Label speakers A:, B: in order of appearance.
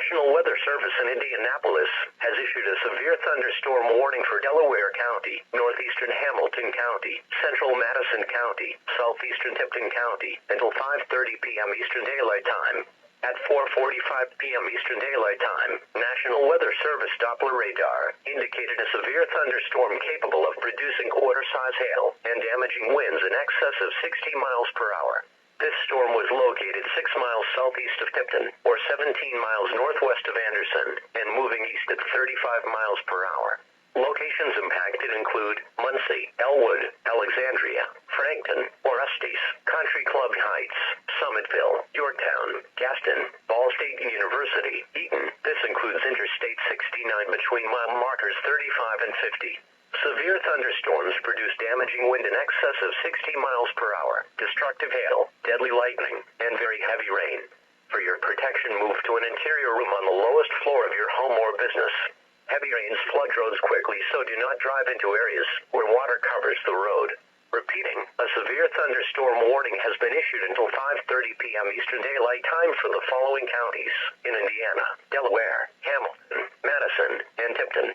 A: National Weather Service in Indianapolis has issued a severe thunderstorm warning for Delaware County, northeastern Hamilton County, central Madison County, southeastern Tipton County, until 5:30 p.m. Eastern Daylight Time. At 4:45 p.m. Eastern Daylight Time, National Weather Service Doppler radar indicated a severe thunderstorm capable of producing quarter-size hail and damaging winds in excess of 60 miles per hour. This storm was located 6 miles southeast of Tipton, or 17 miles northwest of Anderson, and moving east at 35 miles per hour. Locations impacted include Muncie, Elwood, Alexandria, Frankton, Orestes, Country Club Heights, Summitville, Yorktown, Gaston, Ball State University, Eaton. This includes Interstate 69 between mile markers 35 and 50. Severe thunderstorms produce damaging wind in excess of 60 miles per hour, destructive hail, deadly lightning, and very heavy rain. For your protection, move to an interior room on the lowest floor of your home or business. Heavy rains flood roads quickly, so do not drive into areas where water covers the road. Repeating, a severe thunderstorm warning has been issued until 5:30 p.m. Eastern Daylight Time for the following counties in Indiana: Delaware, Hamilton, Madison, and Tipton.